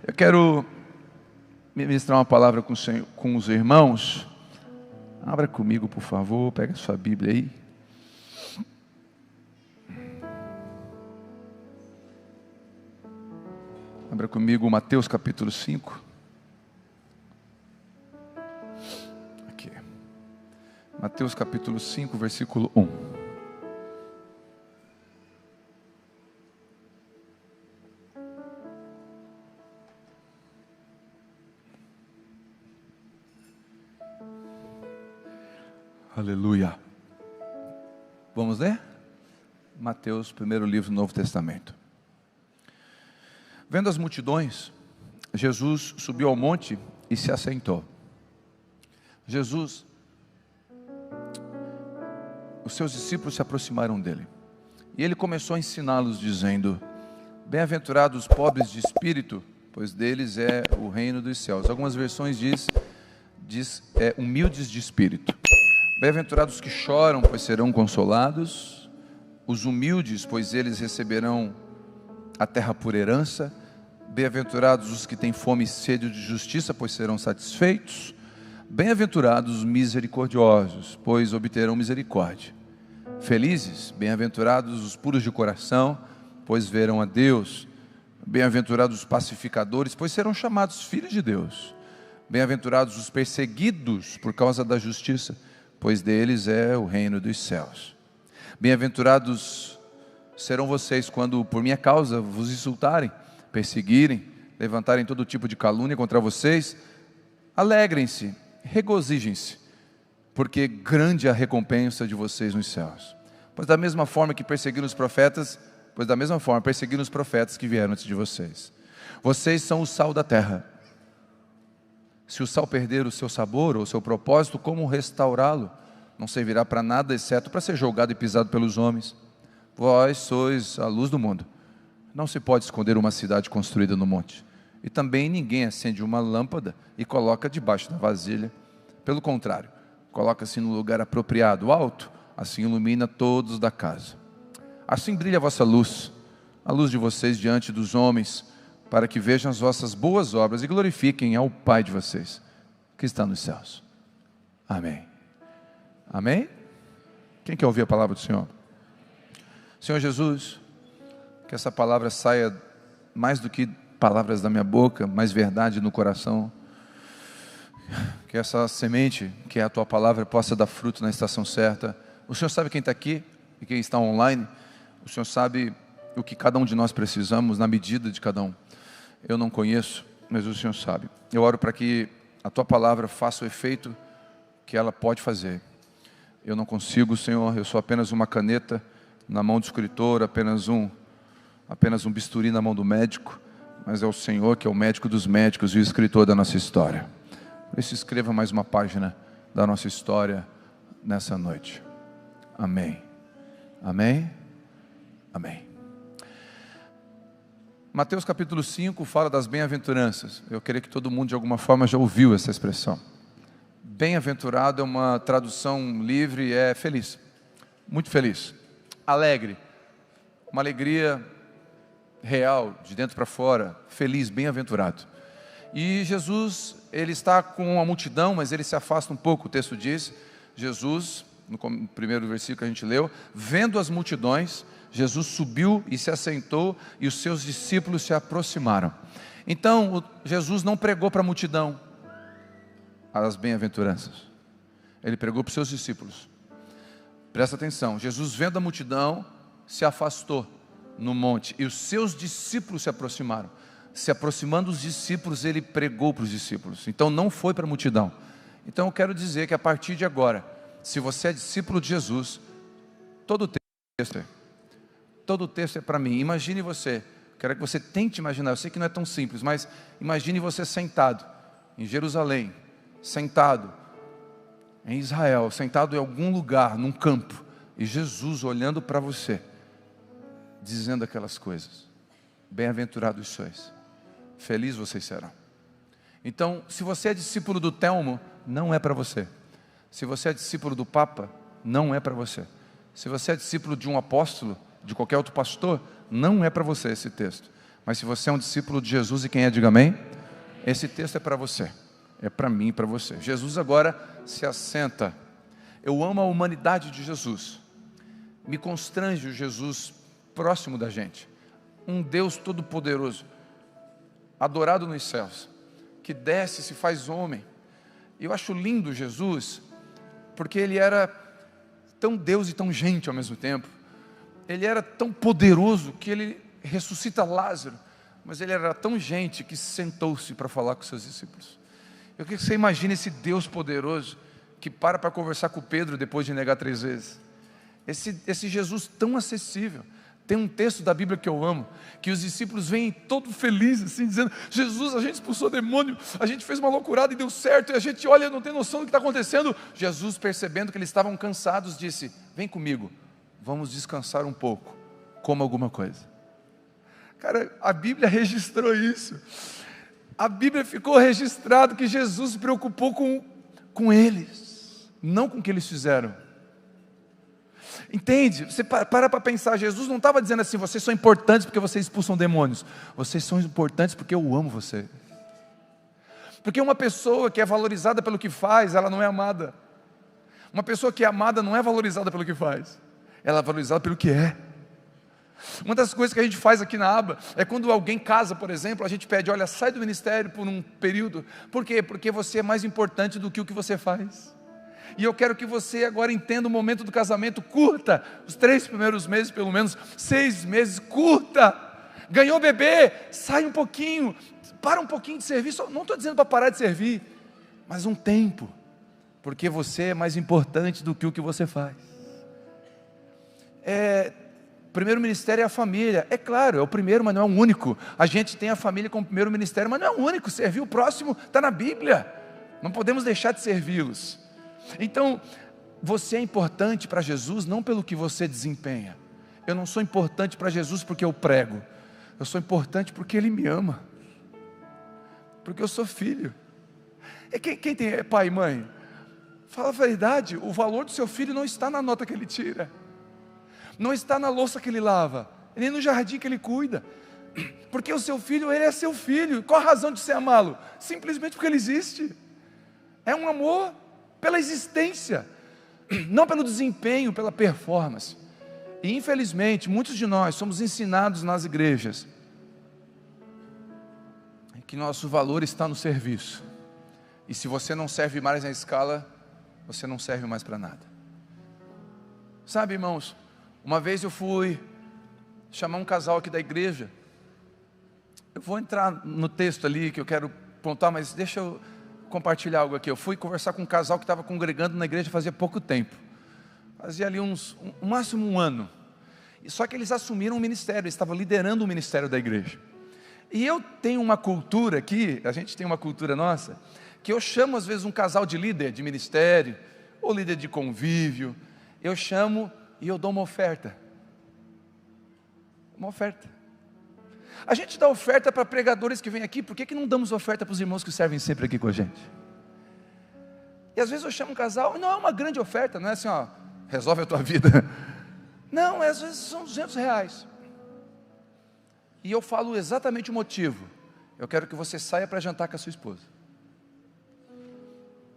Eu quero ministrar uma palavra com os irmãos. Abra comigo, por favor, pega a sua Bíblia aí. Abra comigo Mateus capítulo 5. Aqui. Mateus capítulo 5, versículo 1. Aleluia. Vamos ler? Mateus, primeiro livro do Novo Testamento. Vendo as multidões, Jesus subiu ao monte e se assentou. Os seus discípulos se aproximaram dele. E ele começou a ensiná-los, dizendo: Bem-aventurados os pobres de espírito, pois deles é o reino dos céus. Algumas versões diz humildes de espírito. Bem-aventurados os que choram, pois serão consolados. Os humildes, pois eles receberão a terra por herança. Bem-aventurados os que têm fome e sede de justiça, pois serão satisfeitos. Bem-aventurados os misericordiosos, pois obterão misericórdia. Felizes, bem-aventurados os puros de coração, pois verão a Deus. Bem-aventurados os pacificadores, pois serão chamados filhos de Deus. Bem-aventurados os perseguidos por causa da justiça, pois deles é o reino dos céus. Bem-aventurados serão vocês quando por minha causa vos insultarem, perseguirem, levantarem todo tipo de calúnia contra vocês. Alegrem-se, regozijem-se, porque grande é a recompensa de vocês nos céus. Pois da mesma forma perseguiram os profetas que vieram antes de vocês. Vocês são o sal da terra. Se o sal perder o seu sabor ou o seu propósito, como restaurá-lo? Não servirá para nada, exceto para ser jogado e pisado pelos homens. Vós sois a luz do mundo. Não se pode esconder uma cidade construída no monte. E também ninguém acende uma lâmpada e coloca debaixo da vasilha. Pelo contrário, coloca-se no lugar apropriado, alto, assim ilumina todos da casa. Assim brilha a vossa luz, a luz de vocês diante dos homens, para que vejam as vossas boas obras e glorifiquem ao Pai de vocês, que está nos céus. Amém. Amém? Quem quer ouvir a palavra do Senhor? Senhor Jesus, que essa palavra saia mais do que palavras da minha boca, mais verdade no coração. Que essa semente, que é a tua palavra, possa dar fruto na estação certa. O Senhor sabe quem está aqui e quem está online. O Senhor sabe o que cada um de nós precisamos, na medida de cada um. Eu não conheço, mas o Senhor sabe. Eu oro para que a tua palavra faça o efeito que ela pode fazer. Eu não consigo, Senhor, eu sou apenas uma caneta na mão do escritor, apenas um bisturi na mão do médico, mas é o Senhor que é o médico dos médicos e o escritor da nossa história. Por isso, escreva mais uma página da nossa história nessa noite. Amém. Amém. Amém. Mateus capítulo 5 fala das bem-aventuranças. Eu creio que todo mundo de alguma forma já ouviu essa expressão. Bem-aventurado é uma tradução livre, é feliz, muito feliz, alegre, uma alegria real, de dentro para fora, feliz, bem-aventurado. E Jesus, ele está com a multidão, mas ele se afasta um pouco. O texto diz, Jesus, no primeiro versículo que a gente leu, vendo as multidões, Jesus subiu e se assentou e os seus discípulos se aproximaram. Então, Jesus não pregou para a multidão as bem-aventuranças. Ele pregou para os seus discípulos. Presta atenção, Jesus vendo a multidão, se afastou no monte e os seus discípulos se aproximaram. Se aproximando dos discípulos, ele pregou para os discípulos. Então não foi para a multidão. Então eu quero dizer que a partir de agora, se você é discípulo de Jesus, todo o texto é para mim. Imagine você, quero que você tente imaginar, eu sei que não é tão simples, mas imagine você sentado em Jerusalém, sentado em Israel, sentado em algum lugar, num campo, e Jesus olhando para você, dizendo aquelas coisas: bem-aventurados sois, felizes vocês serão. Então, se você é discípulo do Telmo, não é para você. Se você é discípulo do Papa, não é para você. Se você é discípulo de um apóstolo, de qualquer outro pastor, não é para você esse texto. Mas se você é um discípulo de Jesus, e quem é, diga amém. Esse texto é para você, é para mim e para você. Jesus agora se assenta. Eu amo a humanidade de Jesus. Me constrange o Jesus próximo da gente. Um Deus todo-poderoso, adorado nos céus, que desce e se faz homem. Eu acho lindo Jesus, porque Ele era tão Deus e tão gente ao mesmo tempo. Ele era tão poderoso que Ele ressuscita Lázaro, mas Ele era tão gente que sentou-se para falar com seus discípulos. Eu quero que você imagine esse Deus poderoso que para conversar com Pedro depois de negar 3 vezes. Esse Jesus tão acessível. Tem um texto da Bíblia que eu amo, que os discípulos vêm todo felizes, assim, dizendo: Jesus, a gente expulsou demônio, a gente fez uma loucurada e deu certo, e a gente olha, não tem noção do que está acontecendo. Jesus, percebendo que eles estavam cansados, disse: vem comigo, vamos descansar um pouco, coma alguma coisa. Cara, a Bíblia registrou isso. A Bíblia ficou registrado que Jesus se preocupou com eles, não com o que eles fizeram. Entende? Você para pensar, Jesus não estava dizendo assim: vocês são importantes porque vocês expulsam demônios. Vocês são importantes porque eu amo você. Porque uma pessoa que é valorizada pelo que faz, ela não é amada. Uma pessoa que é amada não é valorizada pelo que faz, ela é valorizada pelo que é. Uma das coisas que a gente faz aqui na ABA é quando alguém casa, por exemplo, a gente pede: olha, sai do ministério por um período. Por quê? Porque você é mais importante do que o que você faz. E eu quero que você agora entenda o momento do casamento. Curta os 3 primeiros meses, pelo menos 6 meses, curta. Ganhou bebê, sai um pouquinho, para um pouquinho de servir. Não estou dizendo para parar de servir, mas um tempo, porque você é mais importante do que o que você faz. O primeiro ministério é a família. É claro, é o primeiro, mas não é o único. A gente tem a família como primeiro ministério, mas não é o único. Servir o próximo está na Bíblia. Não podemos deixar de servi-los. Então, você é importante para Jesus não pelo que você desempenha. Eu não sou importante para Jesus porque eu prego. Eu sou importante porque Ele me ama. Porque eu sou filho. E quem tem pai e mãe? Fala a verdade, o valor do seu filho não está na nota que ele tira. Não está na louça que ele lava. Nem no jardim que ele cuida. Porque o seu filho, ele é seu filho. Qual a razão de você amá-lo? Simplesmente porque ele existe. É um amor pela existência, não pelo desempenho, pela performance. E infelizmente, muitos de nós somos ensinados nas igrejas que nosso valor está no serviço. E se você não serve mais na escala, você não serve mais para nada. Sabe, irmãos, uma vez eu fui chamar um casal aqui da igreja. Eu vou entrar no texto ali que eu quero apontar, mas deixa eu compartilhar algo aqui. Eu fui conversar com um casal que estava congregando na igreja fazia pouco tempo. Fazia ali máximo um ano. Só que eles assumiram um ministério, eles estavam liderando o ministério da igreja. E eu tenho uma cultura aqui, a gente tem uma cultura nossa, que eu chamo às vezes um casal de líder de ministério, ou líder de convívio, eu chamo e eu dou uma oferta. Uma oferta. A gente dá oferta para pregadores que vêm aqui, por que não damos oferta para os irmãos que servem sempre aqui com a gente? E às vezes eu chamo um casal, não é uma grande oferta, não é assim, ó, resolve a tua vida. Não, às vezes são R$200. E eu falo exatamente o motivo. Eu quero que você saia para jantar com a sua esposa.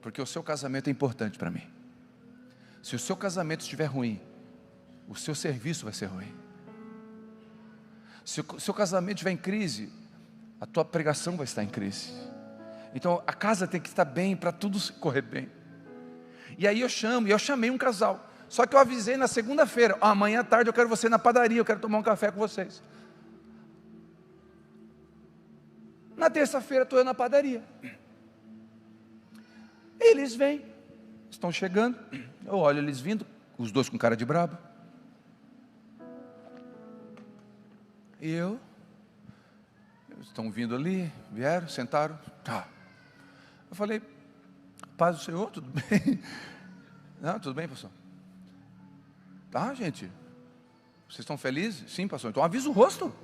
Porque o seu casamento é importante para mim. Se o seu casamento estiver ruim, o seu serviço vai ser ruim. Se o seu casamento estiver em crise, a tua pregação vai estar em crise. Então a casa tem que estar bem para tudo correr bem. E aí eu chamei um casal. Só que eu avisei na segunda-feira: amanhã à tarde eu quero você na padaria, eu quero tomar um café com vocês. Na terça-feira estou eu na padaria. Eles vêm, estão chegando, eu olho eles vindo, os dois com cara de brabo. E eles estão vindo ali, vieram, sentaram, tá. Eu falei: paz do Senhor, tudo bem? Não, tudo bem, pastor? Tá, gente, vocês estão felizes? Sim, pastor, então avisa o rosto.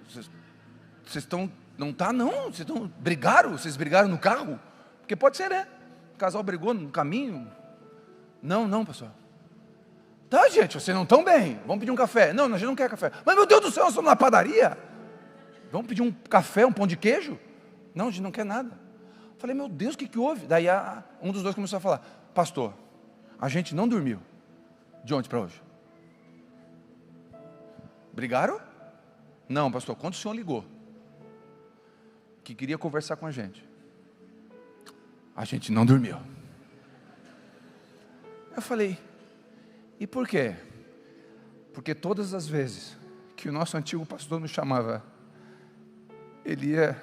Vocês estão, não tá não, vocês brigaram no carro? Porque pode ser, né? O casal brigou no caminho. Não, pastor. Tá, gente, vocês não estão bem, vamos pedir um café. Não, a gente não quer café. Mas, meu Deus do céu, nós estamos na padaria. Vamos pedir um café, um pão de queijo? Não, a gente não quer nada. Falei, meu Deus, o que houve? Daí um dos dois começou a falar, pastor, a gente não dormiu. De ontem para hoje? Brigaram? Não, pastor, quando o senhor ligou, que queria conversar com a gente não dormiu. Eu falei, e por quê? Porque todas as vezes que o nosso antigo pastor nos chamava, ele ia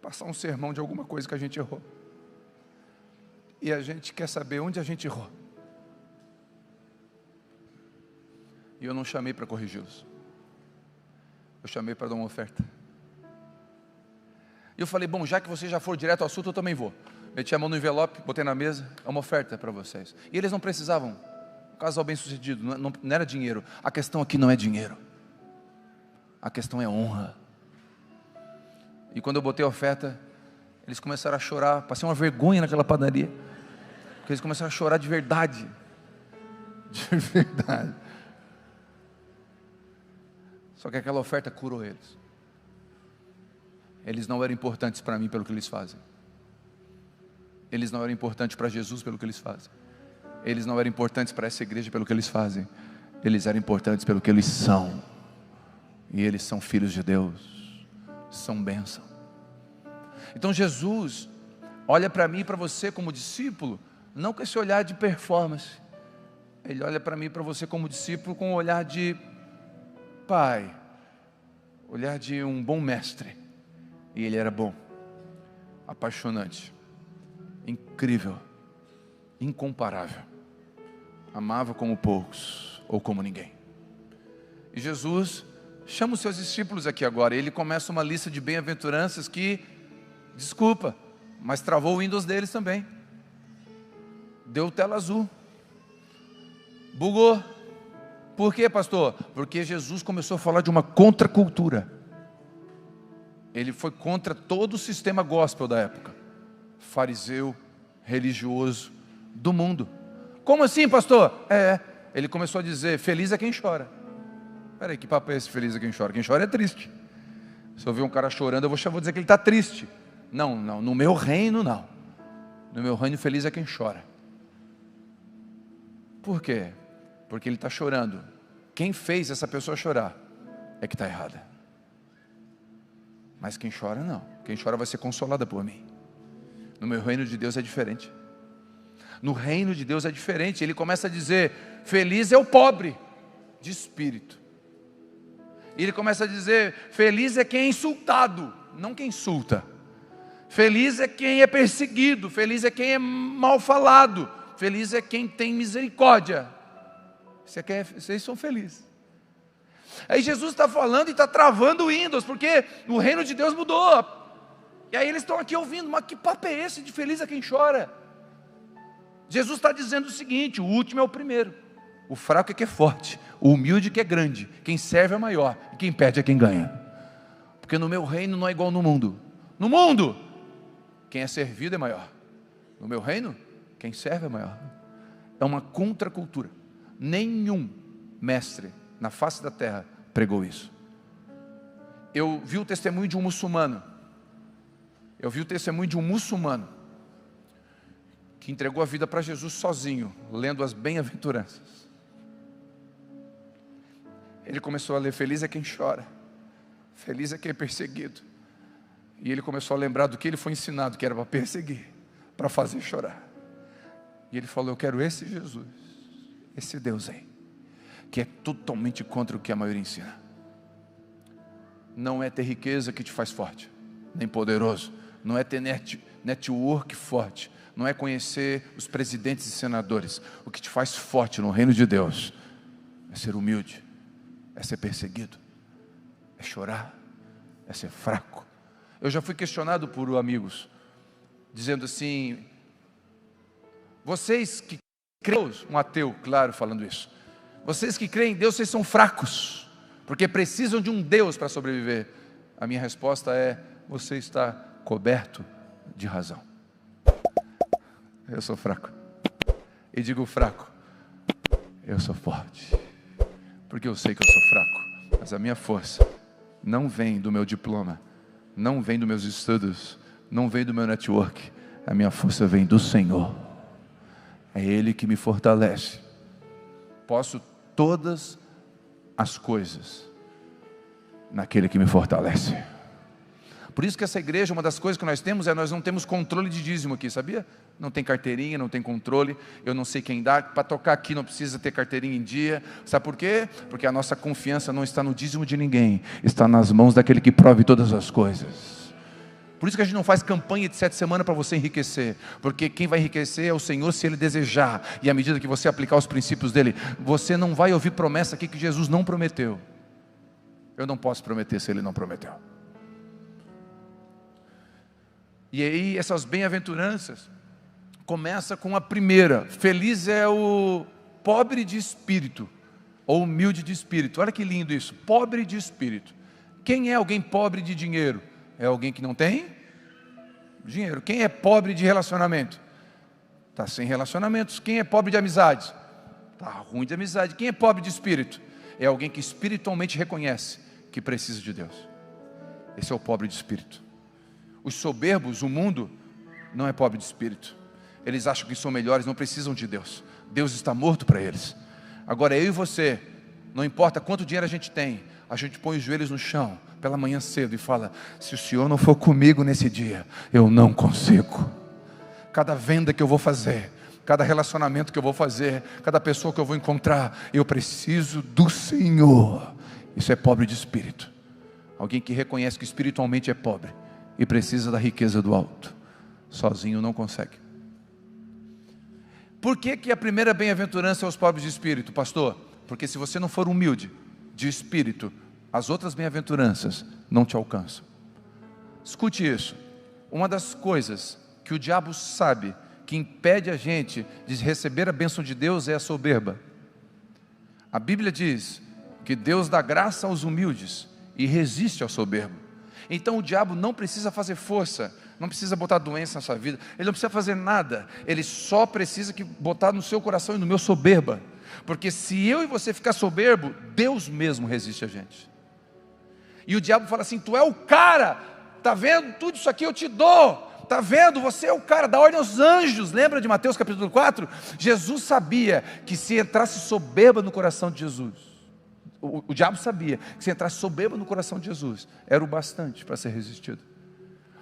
passar um sermão de alguma coisa que a gente errou. E a gente quer saber onde a gente errou. E eu não chamei para corrigi-los. Eu chamei para dar uma oferta. E eu falei, bom, já que vocês já foram direto ao assunto, eu também vou. Meti a mão no envelope, botei na mesa, é uma oferta para vocês. E eles não precisavam. Um casal bem sucedido, não era dinheiro. A questão aqui não é dinheiro. A questão é honra. E quando eu botei a oferta, eles começaram a chorar. Passei uma vergonha naquela padaria. Porque eles começaram a chorar de verdade. De verdade. Só que aquela oferta curou eles. Eles não eram importantes para mim pelo que eles fazem. Eles não eram importantes para Jesus pelo que eles fazem. Eles não eram importantes para essa igreja pelo que eles fazem. Eles eram importantes pelo que eles são. E eles são filhos de Deus. São bênção. Então Jesus olha para mim e para você como discípulo, não com esse olhar de performance. Ele olha para mim e para você como discípulo com um olhar de pai, olhar de um bom mestre. E ele era bom, apaixonante, incrível, incomparável. Amava como poucos ou como ninguém. E Jesus chama os seus discípulos aqui agora. Ele começa uma lista de bem-aventuranças que, desculpa, mas travou o Windows deles também. Deu tela azul. Bugou. Por quê, pastor? Porque Jesus começou a falar de uma contracultura. Ele foi contra todo o sistema gospel da época. Fariseu, religioso, do mundo. Como assim, pastor? Ele começou a dizer, feliz é quem chora. Peraí, que papo é esse, feliz é quem chora? Quem chora é triste. Se eu ver um cara chorando, eu vou dizer que ele está triste. Não, no meu reino não. No meu reino feliz é quem chora. Por quê? Porque ele está chorando. Quem fez essa pessoa chorar é que está errada. Mas quem chora não. Quem chora vai ser consolada por mim. No meu reino de Deus é diferente. No reino de Deus é diferente. Ele começa a dizer, feliz é o pobre de espírito. E ele começa a dizer, feliz é quem é insultado, não quem insulta. Feliz é quem é perseguido, feliz é quem é mal falado, feliz é quem tem misericórdia. Vocês são felizes. Aí Jesus está falando e está travando o Windows, porque o reino de Deus mudou. E aí eles estão aqui ouvindo, mas que papo é esse de feliz é quem chora? Jesus está dizendo o seguinte, o último é o primeiro. O fraco é que é forte, o humilde que é grande, quem serve é maior, e quem perde é quem ganha. Porque no meu reino não é igual no mundo. No mundo, quem é servido é maior. No meu reino, quem serve é maior. É uma contracultura. Nenhum mestre na face da terra pregou isso. Eu vi o testemunho de um muçulmano. Que entregou a vida para Jesus sozinho, lendo as bem-aventuranças. Ele começou a ler, feliz é quem chora, feliz é quem é perseguido. E ele começou a lembrar do que ele foi ensinado, que era para perseguir, para fazer chorar. E ele falou, eu quero esse Jesus, esse Deus aí, que é totalmente contra o que a maioria ensina. Não é ter riqueza que te faz forte, nem poderoso. Não é ter network forte. Não é conhecer os presidentes e senadores. O que te faz forte no reino de Deus é ser humilde, é ser perseguido, é chorar, é ser fraco. Eu já fui questionado por amigos, dizendo assim, vocês que creem, um ateu, claro, falando isso, vocês que creem em Deus, vocês são fracos, porque precisam de um Deus para sobreviver. A minha resposta é, você está coberto de razão. Eu sou fraco. E digo fraco. eu sou forte. Porque eu sei que eu sou fraco. Mas a minha força não vem do meu diploma, não vem dos meus estudos, não vem do meu network. A minha força vem do Senhor. É Ele que me fortalece. Posso todas as coisas naquele que me fortalece. Por isso que essa igreja, uma das coisas que nós temos nós não temos controle de dízimo aqui, sabia? Não tem carteirinha, não tem controle, eu não sei quem dá, para tocar aqui não precisa ter carteirinha em dia. Sabe por quê? Porque a nossa confiança não está no dízimo de ninguém, está nas mãos daquele que prove todas as coisas. Por isso que a gente não faz campanha de 7 semanas para você enriquecer, porque quem vai enriquecer é o Senhor se Ele desejar, e à medida que você aplicar os princípios dEle, você não vai ouvir promessa aqui que Jesus não prometeu. Eu não posso prometer se Ele não prometeu. E aí essas bem-aventuranças começa com a primeira: feliz é o pobre de espírito, ou humilde de espírito. Olha que lindo isso, pobre de espírito. Quem é alguém pobre de dinheiro? É alguém que não tem dinheiro. Quem é pobre de relacionamento? Está sem relacionamentos. Quem é pobre de amizade? Está ruim de amizade. Quem é pobre de espírito? É alguém que espiritualmente reconhece que precisa de Deus. Esse é o pobre de espírito. Os soberbos, o mundo, não é pobre de espírito. Eles acham que são melhores, não precisam de Deus. Deus está morto para eles. Agora eu e você, não importa quanto dinheiro a gente tem, a gente põe os joelhos no chão pela manhã cedo e fala: se o Senhor não for comigo nesse dia, eu não consigo. Cada venda que eu vou fazer, cada relacionamento que eu vou fazer, cada pessoa que eu vou encontrar, eu preciso do Senhor. Isso é pobre de espírito. Alguém que reconhece que espiritualmente é pobre e precisa da riqueza do alto. Sozinho não consegue. Por que a primeira bem-aventurança é aos pobres de espírito, pastor? Porque se você não for humilde de espírito, as outras bem-aventuranças não te alcançam. Escute isso. Uma das coisas que o diabo sabe que impede a gente de receber a bênção de Deus é a soberba. A Bíblia diz que Deus dá graça aos humildes e resiste ao soberbo. Então o diabo não precisa fazer força, não precisa botar doença na sua vida, ele não precisa fazer nada, ele só precisa botar no seu coração e no meu soberba. Porque se eu e você ficar soberbo, Deus mesmo resiste a gente. E o diabo fala assim: tu é o cara, tá vendo? Tudo isso aqui eu te dou, tá vendo? Você é o cara, dá ordem aos anjos. Lembra de Mateus capítulo 4? Jesus sabia que se entrasse soberba no coração de Jesus, o diabo sabia que se entrasse soberba no coração de Jesus, era o bastante para ser resistido.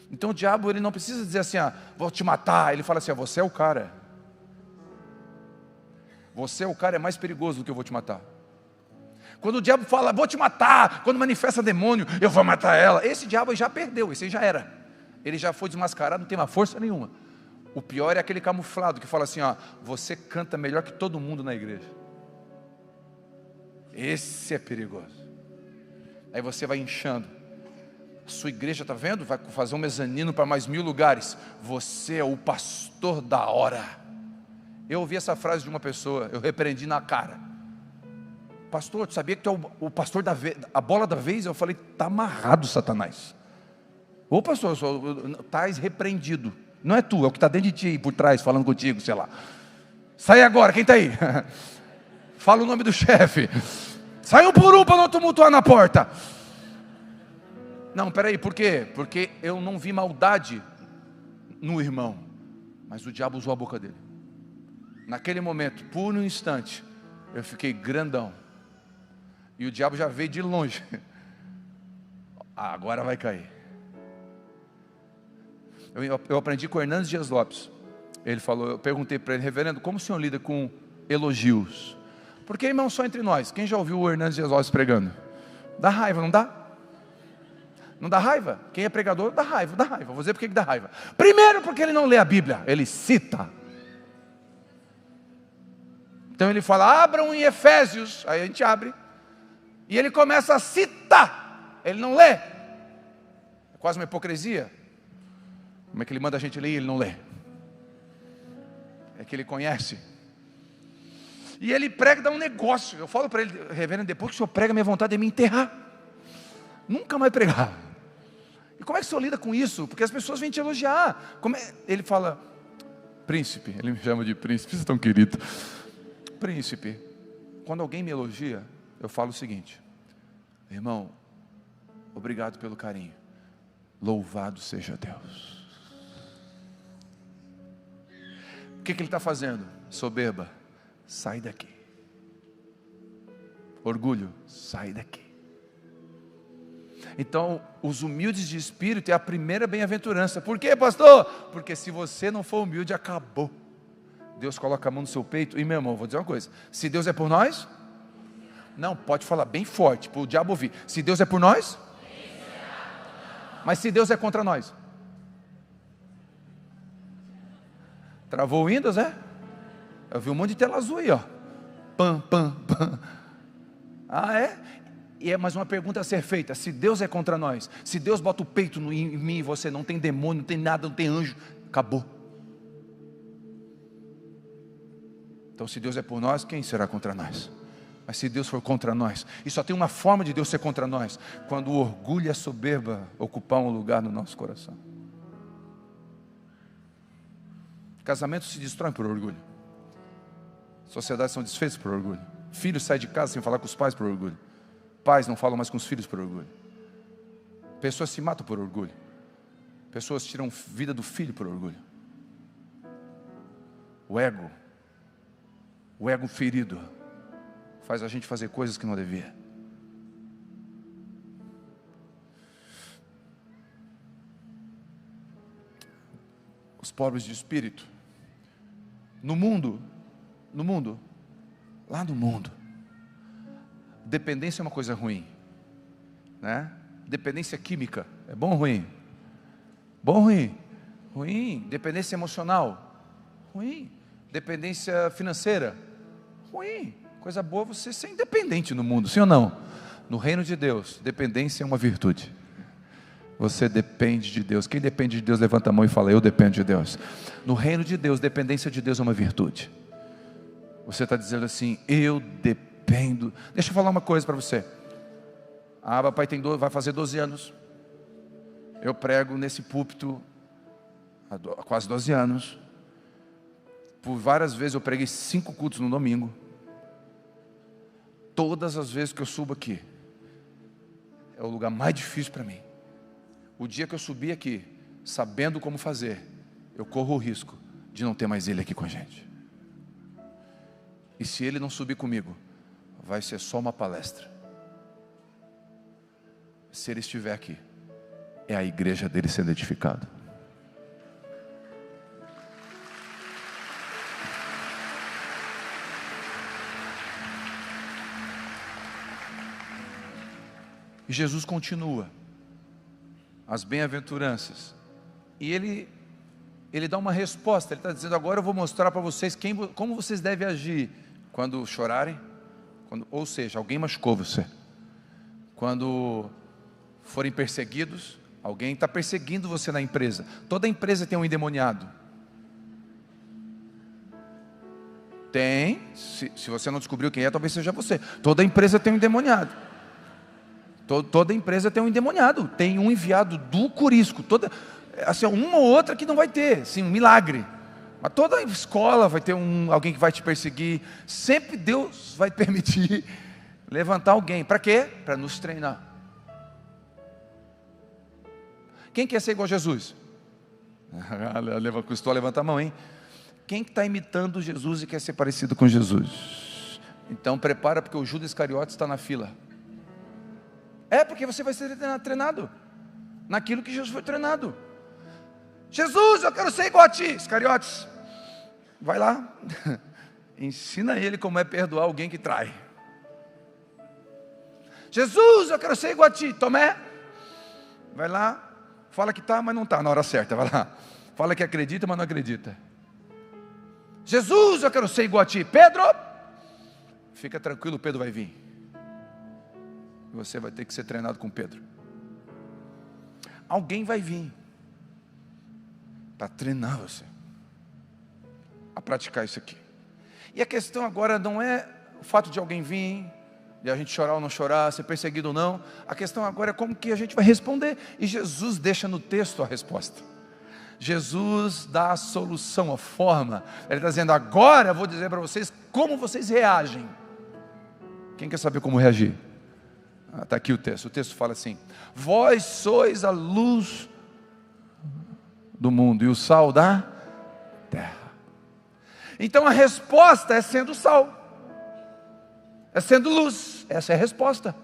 Então o diabo, ele não precisa dizer assim: vou te matar. Ele fala assim: você é o cara. Você é o cara, é mais perigoso do que eu vou te matar. Quando o diabo fala, vou te matar, quando manifesta demônio, eu vou matar ela, esse diabo já perdeu, esse aí já era. Ele já foi desmascarado, não tem mais força nenhuma. O pior é aquele camuflado que fala assim: você canta melhor que todo mundo na igreja. Esse é perigoso. Aí você vai inchando. A sua igreja, está vendo? Vai fazer um mezanino para mais 1000 lugares. Você é o pastor da hora. Eu ouvi essa frase de uma pessoa, eu repreendi na cara: pastor, tu sabia que tu é o pastor da vez, a bola da vez? Eu falei: está amarrado, Satanás. Ô pastor, estás repreendido. Não é tu, é o que está dentro de ti, por trás, falando contigo, sei lá. Sai agora, quem está aí? Fala o nome do chefe. Sai um por um para não tumultuar na porta. Não, peraí, por quê? Porque eu não vi maldade no irmão, mas o diabo usou a boca dele. Naquele momento, por um instante, eu fiquei grandão. E o diabo já veio de longe. Agora vai cair. Eu aprendi com o Hernandes Dias Lopes. Ele falou, eu perguntei para ele: reverendo, como o senhor lida com elogios? Porque, irmão, só entre nós, quem já ouviu o Hernandes Dias Lopes pregando? Dá raiva, não dá? Não dá raiva? Quem é pregador, dá raiva, dá raiva. Vou dizer por que dá raiva. Primeiro, porque ele não lê a Bíblia, ele cita. Então ele fala: abram em Efésios. Aí a gente abre, e ele começa a citar. Ele não lê. É quase uma hipocrisia. Como é que ele manda a gente ler e ele não lê? É que ele conhece. E ele prega, dá um negócio. Eu falo para ele: reverendo, depois que o senhor prega, minha vontade é me enterrar. Nunca mais pregar. E como é que o senhor lida com isso? Porque as pessoas vêm te elogiar. Ele fala: príncipe, ele me chama de príncipe, vocês estão queridos. Príncipe, Quando alguém me elogia, eu falo o seguinte: irmão, obrigado pelo carinho, louvado seja Deus. O que ele está fazendo? Soberba, sai daqui. Orgulho, sai daqui. Então, os humildes de espírito é a primeira bem-aventurança. Por quê, pastor? Porque se você não for humilde, acabou. Deus coloca a mão no seu peito. E meu irmão, vou dizer uma coisa: se Deus é por nós, não, pode falar bem forte, para o diabo ouvir. Se Deus é por nós, mas se Deus é contra nós, travou o Windows, é? Eu vi um monte de tela azul aí, ó. Pam, pam, pam. Ah, é? E é mais uma pergunta a ser feita: se Deus é contra nós, se Deus bota o peito em mim e você, não tem demônio, não tem nada, não tem anjo, acabou. Então, se Deus é por nós, quem será contra nós? Mas se Deus for contra nós, e só tem uma forma de Deus ser contra nós: quando o orgulho e a soberba ocupar um lugar no nosso coração. Casamentos se destroem por orgulho, sociedades são desfeitas por orgulho, filhos saem de casa sem falar com os pais por orgulho, pais não falam mais com os filhos por orgulho, pessoas se matam por orgulho, pessoas tiram vida do filho por orgulho. O ego ferido faz a gente fazer coisas que não devia. Os pobres de espírito, no mundo, lá no mundo, dependência é uma coisa ruim, né? Dependência química, é bom ou ruim? Bom ou ruim? Ruim. Dependência emocional, ruim. Dependência financeira, ruim. Coisa boa você ser independente no mundo, sim ou não? No reino de Deus, dependência é uma virtude. Você depende de Deus. Quem depende de Deus, levanta a mão e fala: eu dependo de Deus. No reino de Deus, dependência de Deus é uma virtude. Você está dizendo assim: eu dependo. Deixa eu falar uma coisa para você. Papai vai fazer 12 anos. Eu prego nesse púlpito há quase 12 anos. Por várias vezes eu preguei 5 cultos no domingo. Todas as vezes que eu subo aqui, é o lugar mais difícil para mim. O dia que eu subir aqui, sabendo como fazer, eu corro o risco de não ter mais ele aqui com a gente. E se ele não subir comigo, vai ser só uma palestra. Se ele estiver aqui, é a igreja dele sendo edificada. E Jesus continua as bem-aventuranças, e ele dá uma resposta. Ele está dizendo: agora eu vou mostrar para vocês como vocês devem agir quando chorarem, ou seja, alguém machucou você, quando forem perseguidos, alguém está perseguindo você na empresa. Toda empresa tem um endemoniado. Tem, se você não descobriu quem é, talvez seja você. Toda empresa tem um endemoniado. Toda empresa tem um endemoniado, tem um enviado do corisco, assim, uma ou outra que não vai ter, assim, um milagre, mas toda escola vai ter alguém que vai te perseguir. Sempre Deus vai permitir levantar alguém, para quê? Para nos treinar. Quem quer ser igual a Jesus? Levanta a mão, hein? Quem está imitando Jesus e quer ser parecido com Jesus? Então prepara, porque o Judas Iscariotes está na fila. É, porque você vai ser treinado naquilo que Jesus foi treinado. Jesus, eu quero ser igual a ti. Iscariotes, vai lá, ensina ele como é perdoar alguém que trai. Jesus, eu quero ser igual a ti. Tomé, vai lá, fala que está, mas não está na hora certa. Vai lá, fala que acredita, mas não acredita. Jesus, eu quero ser igual a ti. Pedro, fica tranquilo, Pedro vai vir. Você vai ter que ser treinado com Pedro. Alguém vai vir para treinar você a praticar isso aqui. E a questão agora não é o fato de alguém vir, de a gente chorar ou não chorar, ser perseguido ou não. A questão agora é como que a gente vai responder. E Jesus deixa no texto a resposta. Jesus dá a solução, a forma. Ele está dizendo: agora eu vou dizer para vocês como vocês reagem. Quem quer saber como reagir? Está aqui o texto. O texto fala assim: vós sois a luz do mundo e o sal da terra. Então a resposta é sendo sal, é sendo luz. Essa é a resposta.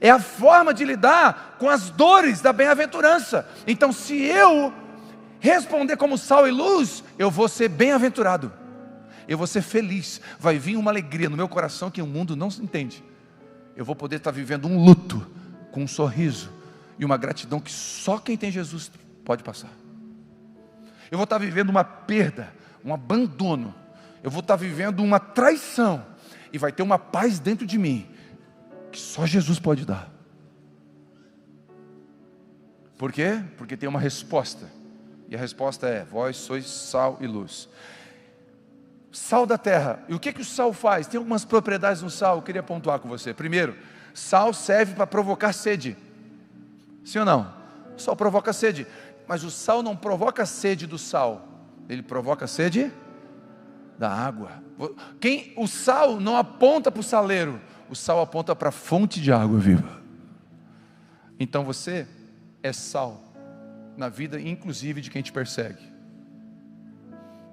É a forma de lidar com as dores da bem-aventurança. Então, se eu responder como sal e luz, eu vou ser bem-aventurado, eu vou ser feliz, vai vir uma alegria no meu coração que o mundo não entende. Eu vou poder estar vivendo um luto com um sorriso e uma gratidão que só quem tem Jesus pode passar. Eu vou estar vivendo uma perda, um abandono, eu vou estar vivendo uma traição, e vai ter uma paz dentro de mim que só Jesus pode dar. Por quê? Porque tem uma resposta, e a resposta é: vós sois sal e luz. Sal da terra. E o que o sal faz? Tem algumas propriedades no sal, eu queria pontuar com você. Primeiro, sal serve para provocar sede. Sim ou não? O sal provoca sede, mas o sal não provoca sede do sal, ele provoca sede da água. O sal não aponta para o saleiro, o sal aponta para a fonte de água viva. Então você é sal na vida, inclusive de quem te persegue,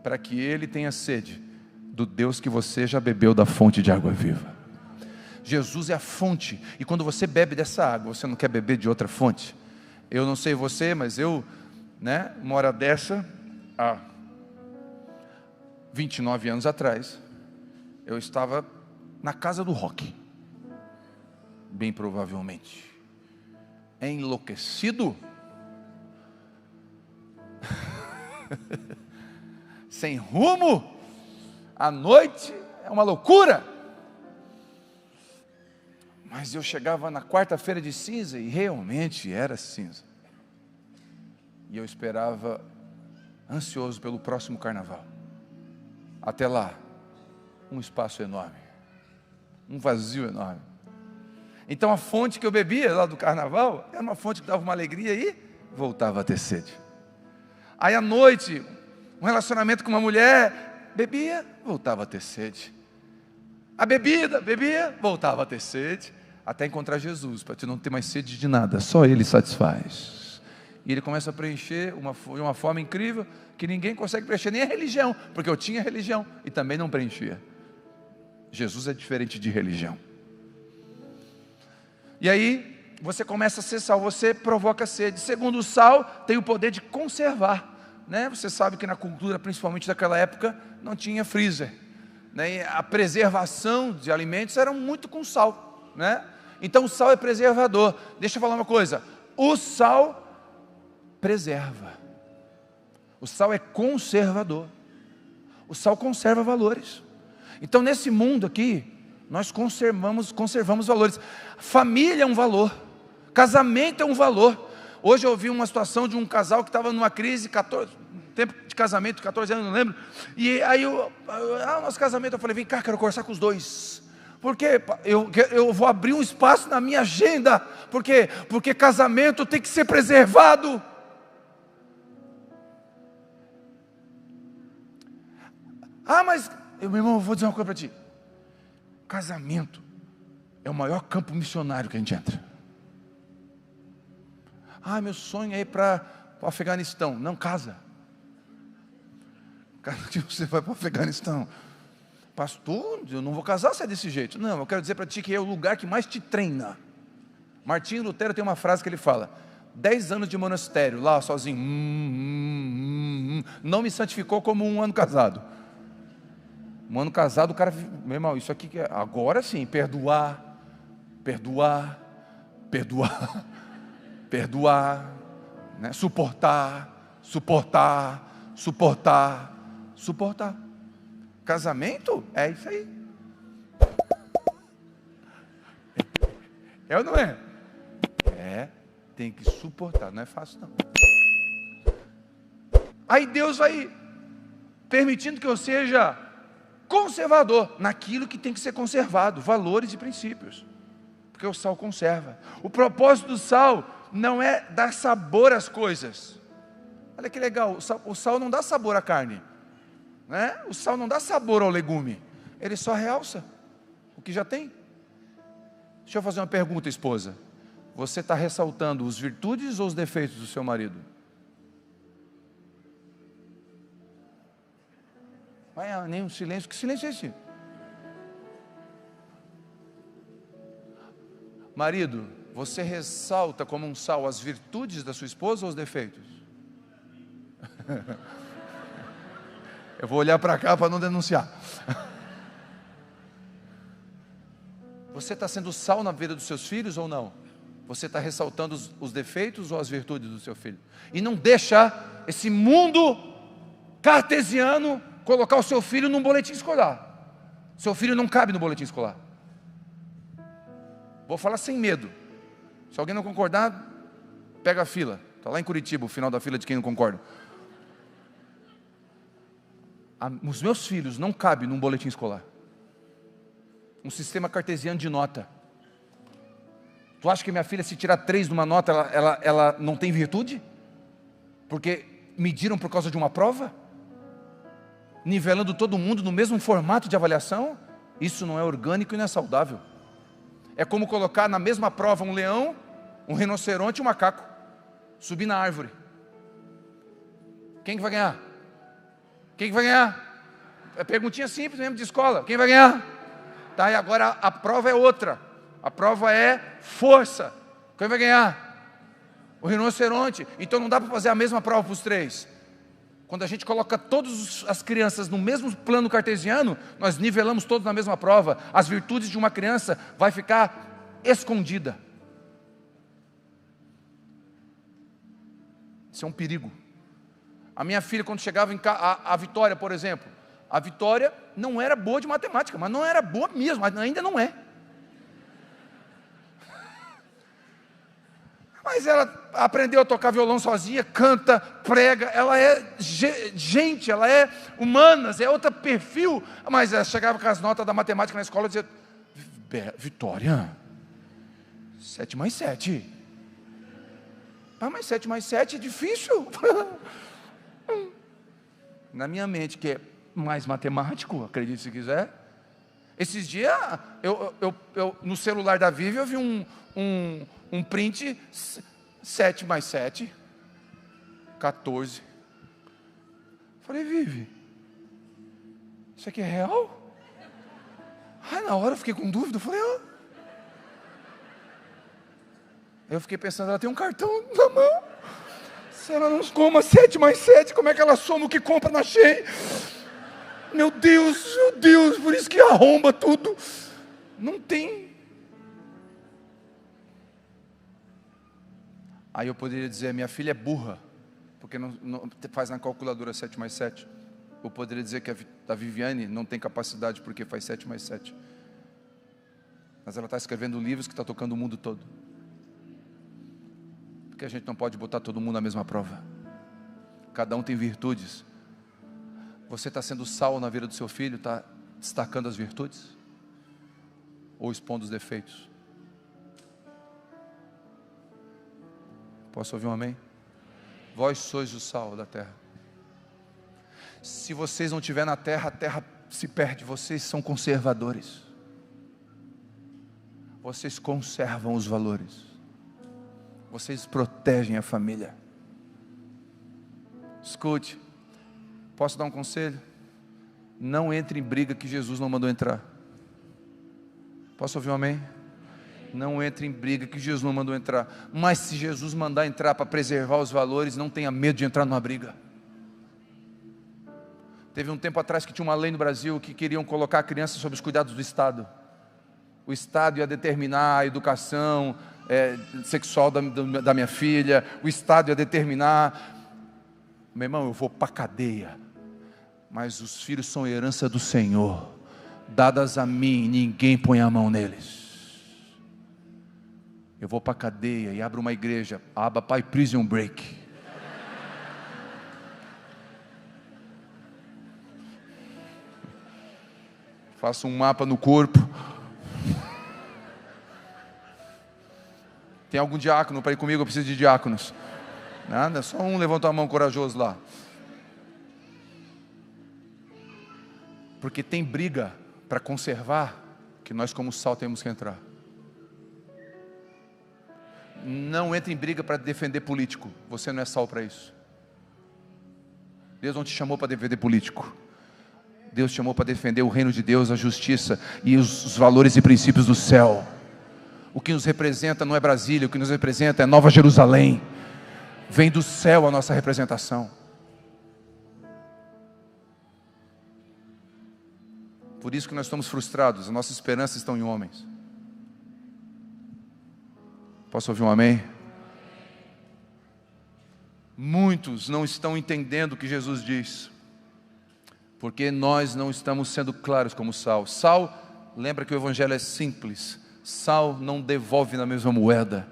para que ele tenha sede do Deus que você já bebeu da fonte de água viva. Jesus é a fonte, e quando você bebe dessa água, você não quer beber de outra fonte. Eu não sei você, mas eu, uma hora dessa, há 29 anos atrás, eu estava na casa do rock, bem provavelmente, enlouquecido, sem rumo, à noite é uma loucura. Mas eu chegava na quarta-feira de cinza e realmente era cinza, e eu esperava ansioso pelo próximo carnaval. Até lá, um espaço enorme, um vazio enorme. Então a fonte que eu bebia lá do carnaval era uma fonte que dava uma alegria e voltava a ter sede. Aí à noite, um relacionamento com uma mulher, bebia, voltava a ter sede. A bebia, voltava a ter sede, até encontrar Jesus, para tu não ter mais sede de nada, só Ele satisfaz. E Ele começa a preencher de uma forma incrível, que ninguém consegue preencher, nem a religião, porque eu tinha religião e também não preenchia. Jesus é diferente de religião. E aí, você começa a ser sal, você provoca sede. Segundo, o sal tem o poder de conservar, Você sabe que na cultura, principalmente daquela época, não tinha freezer, E a preservação de alimentos era muito com sal, Então o sal é preservador. Deixa eu falar uma coisa: o sal preserva, o sal é conservador, o sal conserva valores. Então nesse mundo aqui, nós conservamos valores. Família é um valor, casamento é um valor. Hoje eu ouvi uma situação de um casal que estava numa crise, tempo de casamento, 14 anos, não lembro. E aí, nosso casamento, eu falei: vem cá, quero conversar com os dois. Porque eu vou abrir um espaço na minha agenda. Por quê? Porque casamento tem que ser preservado. Mas, meu irmão, eu vou dizer uma coisa para ti. Casamento é o maior campo missionário que a gente entra. Meu sonho é ir para o Afeganistão. Não, casa. Que você vai para o Afeganistão. Pastor, eu não vou casar se é desse jeito. Não, eu quero dizer para ti que é o lugar que mais te treina. Martinho Lutero tem uma frase que ele fala: 10 anos de monastério, lá sozinho, não me santificou como um ano casado. Um ano casado, o cara, meu irmão, isso aqui, agora sim, perdoar, suportar. Casamento é isso aí. É ou não é? Tem que suportar, não é fácil não. Aí Deus vai permitindo que eu seja conservador naquilo que tem que ser conservado, valores e princípios, porque o sal conserva. O propósito do sal não é dar sabor às coisas. Olha que legal, o sal não dá sabor à carne, O sal não dá sabor ao legume, ele só realça o que já tem. Deixa eu fazer uma pergunta, esposa. Você está ressaltando as virtudes ou os defeitos do seu marido? Vai, nem um silêncio. Que silêncio é esse? Marido, você ressalta como um sal as virtudes da sua esposa ou os defeitos? Eu vou olhar para cá para não denunciar. Você está sendo sal na vida dos seus filhos ou não? Você está ressaltando os defeitos ou as virtudes do seu filho? E não deixa esse mundo cartesiano colocar o seu filho num boletim escolar. Seu filho não cabe no boletim escolar. Vou falar sem medo. Se alguém não concordar, pega a fila. Está lá em Curitiba, o final da fila de quem não concorda. Os meus filhos não cabem num boletim escolar. Um sistema cartesiano de nota. Tu acha que minha filha, se tirar 3 numa nota, ela não tem virtude? Porque mediram por causa de uma prova? Nivelando todo mundo no mesmo formato de avaliação? Isso não é orgânico e não é saudável. É como colocar na mesma prova um leão, um rinoceronte e um macaco. Subir na árvore. Quem que vai ganhar? Quem que vai ganhar? É perguntinha simples mesmo de escola. Quem vai ganhar? Tá, e agora a prova é outra. A prova é força. Quem vai ganhar? O rinoceronte. Então não dá para fazer a mesma prova para os 3. Quando a gente coloca todas as crianças no mesmo plano cartesiano, nós nivelamos todos na mesma prova. As virtudes de uma criança vai ficar escondida. Isso é um perigo. A minha filha, quando chegava em casa, a Vitória, por exemplo, a Vitória não era boa de matemática, mas não era boa mesmo, ainda não é. Mas ela aprendeu a tocar violão sozinha, canta, prega, ela é gente, ela é humanas, é outro perfil. Mas ela chegava com as notas da matemática na escola e dizia: Vitória, 7 mais 7. Ah, mas 7 mais 7 é difícil. Na minha mente, que é mais matemático, acredite se quiser. Esses dias, eu no celular da Vivi, eu vi um print, 7 mais 7, 14. Falei: Vivi, isso aqui é real? Ai, na hora eu fiquei com dúvida, falei: Eu fiquei pensando, ela tem um cartão na mão. Se ela não soma 7 mais 7, como é que ela soma o que compra na Shein? Meu Deus, por isso que arromba tudo. Não tem. Aí eu poderia dizer: minha filha é burra, porque não faz na calculadora 7 mais 7. Eu poderia dizer que a Viviane não tem capacidade porque faz 7 mais 7. Mas ela está escrevendo livros que está tocando o mundo todo. Porque a gente não pode botar todo mundo na mesma prova. Cada um tem virtudes. Você está sendo sal na vida do seu filho, está destacando as virtudes? Ou expondo os defeitos? Posso ouvir um amém? Vós sois o sal da terra. Se vocês não estiverem na terra, a terra se perde. Vocês são conservadores. Vocês conservam os valores. Vocês protegem a família. Escute, posso dar um conselho? Não entre em briga que Jesus não mandou entrar. Posso ouvir um amém? Não entre em briga que Jesus não mandou entrar. Mas se Jesus mandar entrar para preservar os valores, não tenha medo de entrar numa briga. Teve um tempo atrás que tinha uma lei no Brasil que queriam colocar a criança sob os cuidados do Estado. O Estado ia determinar a educação sexual da minha filha. O Estado ia determinar. Meu irmão, eu vou para a cadeia, mas os filhos são herança do Senhor, dadas a mim, ninguém põe a mão neles. Eu vou para a cadeia e abro uma igreja, Abba Pai Prison Break. Faço um mapa no corpo. Tem algum diácono para ir comigo? Eu preciso de diáconos. Nada, só um levantou a mão corajoso lá. Porque tem briga para conservar, que nós como sal temos que entrar. Não entre em briga para defender político. Você não é sal para isso. Deus não te chamou para defender político. Deus te chamou para defender o reino de Deus, a justiça e os valores e princípios do céu. O que nos representa não é Brasília, o que nos representa é Nova Jerusalém. Vem do céu a nossa representação. Por isso que nós estamos frustrados, as nossas esperanças estão em homens. Posso ouvir um amém? Muitos não estão entendendo o que Jesus diz, porque nós não estamos sendo claros como sal. Sal, lembra que o evangelho é simples. Sal não devolve na mesma moeda.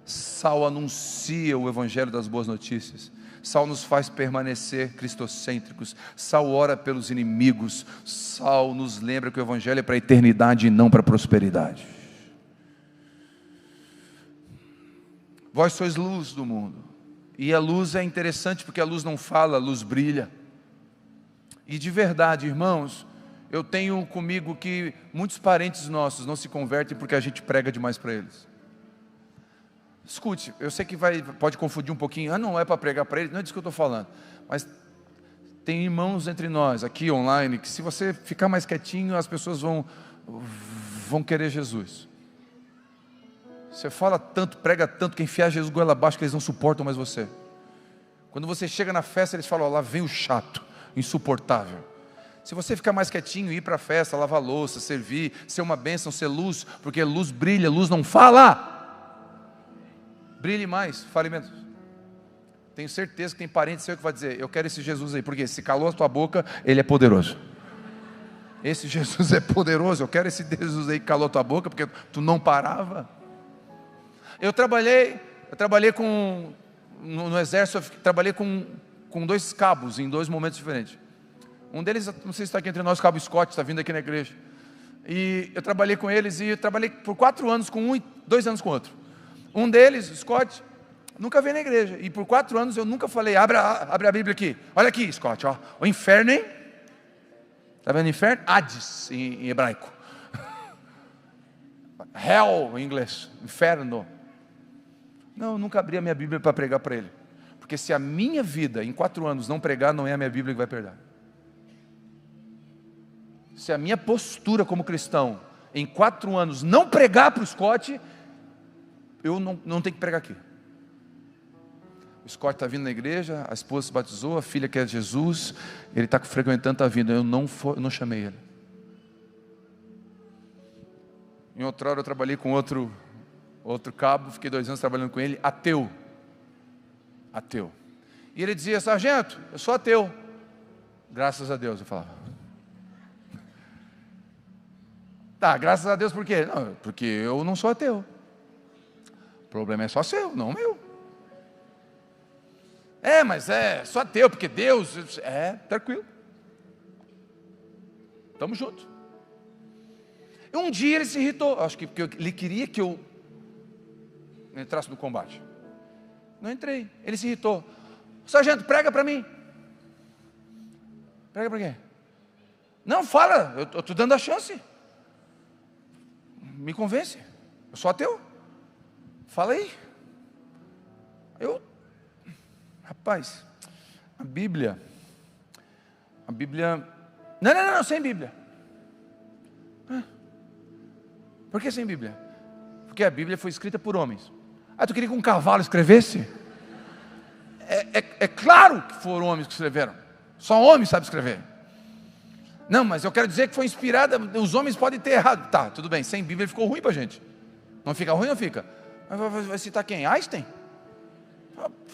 Sal anuncia o evangelho das boas notícias. Sal nos faz permanecer cristocêntricos. Sal ora pelos inimigos. Sal nos lembra que o evangelho é para a eternidade e não para a prosperidade. Vós sois luz do mundo. E a luz é interessante porque a luz não fala, a luz brilha. E de verdade, irmãos, eu tenho comigo que muitos parentes nossos não se convertem porque a gente prega demais para eles. Escute, eu sei que pode confundir um pouquinho. Não é para pregar para eles, não é disso que eu estou falando. Mas tem irmãos entre nós, aqui online, que se você ficar mais quietinho, as pessoas vão querer Jesus. Você fala tanto, prega tanto, que enfiar Jesus goela abaixo, que eles não suportam mais você. Quando você chega na festa, eles falam: lá vem o chato, insuportável. Se você ficar mais quietinho, ir para a festa, lavar louça, servir, ser uma bênção, ser luz, porque luz brilha, luz não fala. Brilhe mais, fale menos. Tenho certeza que tem parente seu que vai dizer: eu quero esse Jesus aí, porque se calou a tua boca, ele é poderoso. Esse Jesus é poderoso, eu quero esse Jesus aí que calou a tua boca, porque tu não parava. Eu trabalhei no exército, eu trabalhei com 2 cabos em 2 momentos diferentes. Um deles, não sei se está aqui entre nós, o cabo Scott, está vindo aqui na igreja. E eu trabalhei com eles, e eu trabalhei por 4 anos com um e 2 anos com outro. Um deles, o Scott, nunca veio na igreja. E por 4 anos eu nunca falei: abre a Bíblia aqui. Olha aqui, Scott, ó, o inferno, hein? Está vendo o inferno? Hades, em hebraico. Hell, em inglês, inferno. Não, eu nunca abri a minha Bíblia para pregar para ele. Porque se a minha vida em 4 anos não pregar, não é a minha Bíblia que vai pregar. Se a minha postura como cristão em 4 anos não pregar para o Scott, eu não tenho que pregar aqui. O Scott está vindo na igreja, a esposa se batizou, a filha quer Jesus, ele está frequentando, está vindo. Eu não chamei ele. Em outra hora eu trabalhei com outro cabo, fiquei 2 anos trabalhando com ele, ateu. E ele dizia: sargento, eu sou ateu. Graças a Deus, eu falava. Tá, graças a Deus por quê? Não, porque eu não sou ateu. O problema é só seu, não meu. Mas só ateu, porque Deus... tranquilo. Estamos juntos. E um dia ele se irritou, acho que porque ele queria que eu entrasse no combate. Não entrei, ele se irritou. Sargento, prega para mim. Prega para quê? Não, fala, eu estou dando a chance. Me convence, eu sou ateu. Fala aí. Rapaz, a Bíblia, não, sem Bíblia. Por que sem Bíblia? Porque a Bíblia foi escrita por homens. Tu queria que um cavalo escrevesse? É claro que foram homens que escreveram. Só homens sabem escrever. Não, mas eu quero dizer que foi inspirada. Os homens podem ter errado. Tá, tudo bem, sem Bíblia ficou ruim para a gente. Não fica ruim ou fica? Vai citar quem? Einstein?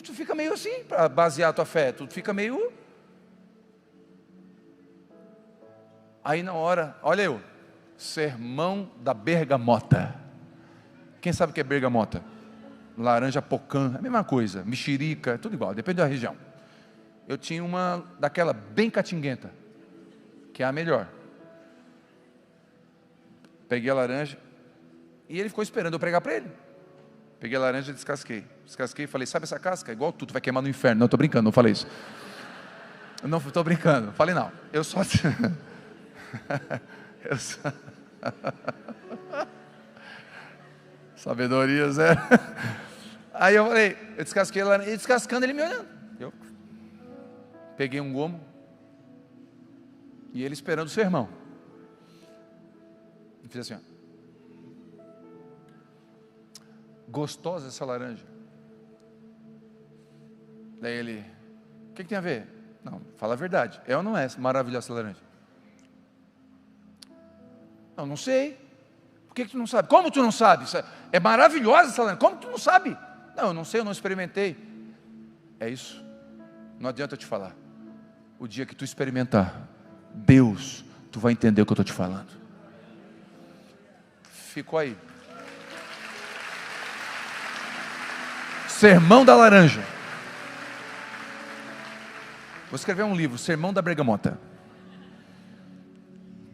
Tu fica meio assim, para basear a tua fé. Tu fica meio... Aí na hora, olha eu, sermão da bergamota. Quem sabe o que é bergamota? Laranja pocã, é a mesma coisa. Mexerica, tudo igual, depende da região. Eu tinha uma daquela bem catinguenta, que é a melhor. Peguei a laranja e ele ficou esperando eu pregar para ele. Peguei a laranja e descasquei e falei: sabe essa casca? Igual tu vai queimar no inferno. Não, estou brincando, não falei isso. Não, estou brincando, falei não. Eu só... Sabedoria zero. Aí eu falei, eu descasquei a laranja, e descascando ele me olhando. Eu peguei um gomo, e ele esperando o sermão. E fiz assim, ó. Gostosa essa laranja. Daí ele, o que tem a ver? Não, fala a verdade, é ou não é maravilhosa essa laranja? Não sei. Por que tu não sabe? Como tu não sabe? É maravilhosa essa laranja, como tu não sabe? Não, eu não sei, eu não experimentei. É isso, não adianta eu te falar. O dia que tu experimentar, Deus, tu vai entender o que eu estou te falando. Ficou aí. Sermão da laranja. Vou escrever um livro, Sermão da Bergamota.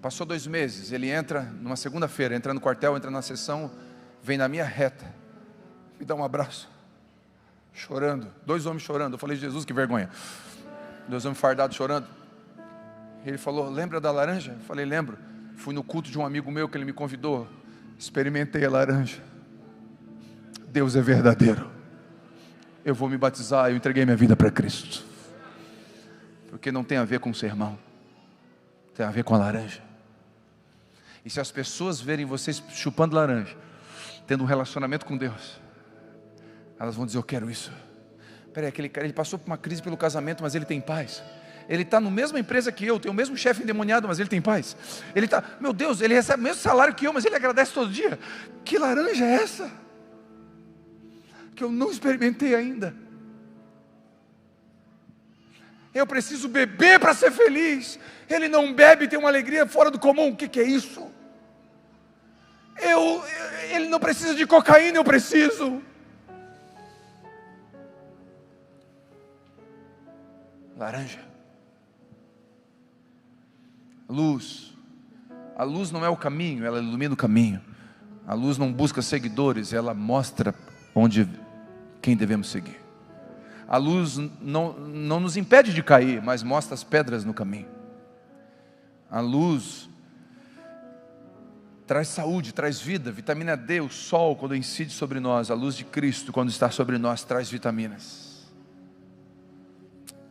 Passou 2 meses, ele entra numa segunda-feira, entra no quartel, entra na sessão, vem na minha reta, me dá um abraço, chorando, 2 homens chorando. Eu falei, Jesus, que vergonha. 2 homens fardados chorando. Ele falou, lembra da laranja? Eu falei, lembro. Fui no culto de um amigo meu que ele me convidou, experimentei a laranja. Deus é verdadeiro. Eu vou me batizar, eu entreguei minha vida para Cristo. Porque não tem a ver com o sermão, tem a ver com a laranja. E se as pessoas verem vocês chupando laranja, tendo um relacionamento com Deus, elas vão dizer, eu quero isso. Peraí, aquele cara, ele passou por uma crise pelo casamento, mas ele tem paz. Ele está na mesma empresa que eu, tem o mesmo chefe endemoniado, mas ele tem paz. Ele está, meu Deus, ele recebe o mesmo salário que eu, mas ele agradece todo dia. Que laranja é essa? Que eu não experimentei ainda. Eu preciso beber para ser feliz. Ele não bebe, tem uma alegria fora do comum. O que é isso? Ele não precisa de cocaína, eu preciso. Laranja. Luz. A luz não é o caminho, ela ilumina o caminho. A luz não busca seguidores, ela mostra quem devemos seguir. A luz não nos impede de cair, mas mostra as pedras no caminho. A luz traz saúde, traz vida, vitamina D, o sol quando incide sobre nós, a luz de Cristo quando está sobre nós traz vitaminas.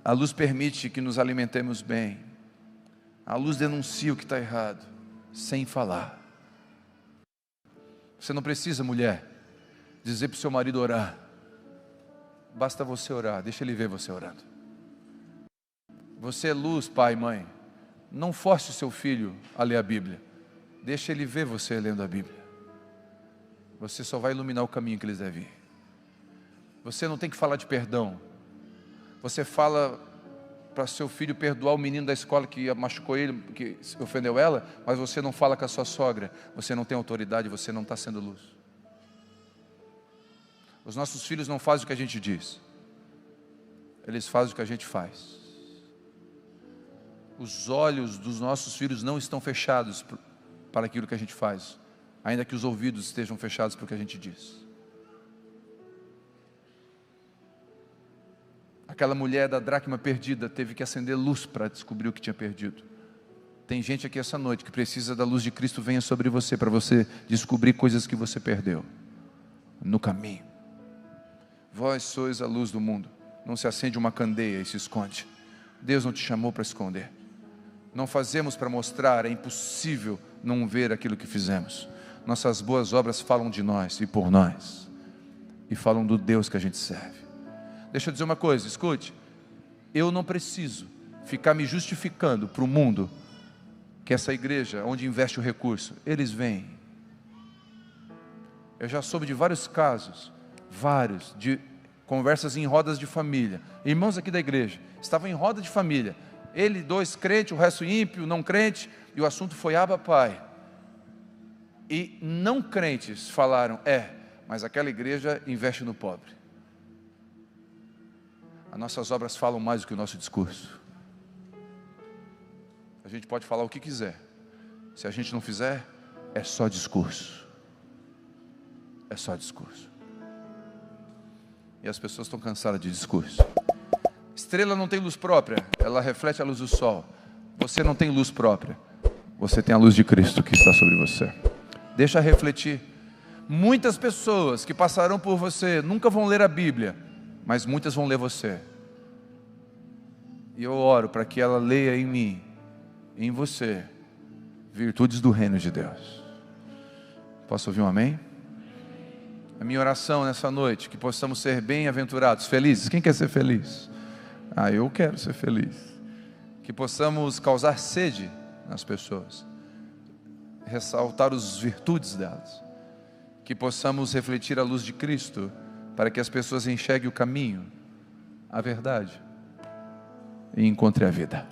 A luz permite que nos alimentemos bem. A luz denuncia o que está errado, sem falar. Você não precisa, mulher, dizer para o seu marido orar. Basta você orar, deixa ele ver você orando. Você é luz, pai e mãe. Não force o seu filho a ler a Bíblia. Deixa ele ver você lendo a Bíblia. Você só vai iluminar o caminho que eles devem ir. Você não tem que falar de perdão. Você fala para seu filho perdoar o menino da escola que machucou ele, que ofendeu ela, mas você não fala com a sua sogra. Você não tem autoridade, você não está sendo luz. Os nossos filhos não fazem o que a gente diz. Eles fazem o que a gente faz. Os olhos dos nossos filhos não estão fechados para aquilo que a gente faz, ainda que os ouvidos estejam fechados para o que a gente diz. Aquela mulher da dracma perdida teve que acender luz para descobrir o que tinha perdido. Tem gente aqui essa noite que precisa da luz de Cristo venha sobre você, para você descobrir coisas que você perdeu no caminho. Vós sois a luz do mundo. Não se acende uma candeia e se esconde. Deus não te chamou para esconder. Não fazemos para mostrar, é impossível não ver aquilo que fizemos. Nossas boas obras falam de nós e por nós, e falam do Deus que a gente serve. Deixa eu dizer uma coisa, escute. Eu não preciso ficar me justificando para o mundo que essa igreja, onde investe o recurso, eles vêm. Eu já soube de vários casos, de conversas em rodas de família. Irmãos aqui da igreja estavam em roda de família. Ele, 2 crentes, o resto ímpio, não crente, e o assunto foi Abba Pai. E não crentes falaram, mas aquela igreja investe no pobre. As nossas obras falam mais do que o nosso discurso. A gente pode falar o que quiser. Se a gente não fizer, é só discurso. É só discurso. E as pessoas estão cansadas de discurso. Estrela não tem luz própria, ela reflete a luz do sol. Você não tem luz própria, você tem a luz de Cristo que está sobre você. Deixa refletir, Muitas pessoas que passarão por você nunca vão ler a Bíblia, mas muitas vão ler você. E eu oro para que ela leia em mim, em você, virtudes do reino de Deus. Posso ouvir um amém? A minha oração nessa noite, que possamos ser bem-aventurados, felizes. Quem quer ser feliz? Eu quero ser feliz. Que possamos causar sede nas pessoas, ressaltar as virtudes delas. Que possamos refletir a luz de Cristo, para que as pessoas enxerguem o caminho, a verdade, e encontrem a vida.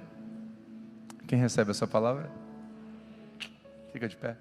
Quem recebe essa palavra? Fica de pé.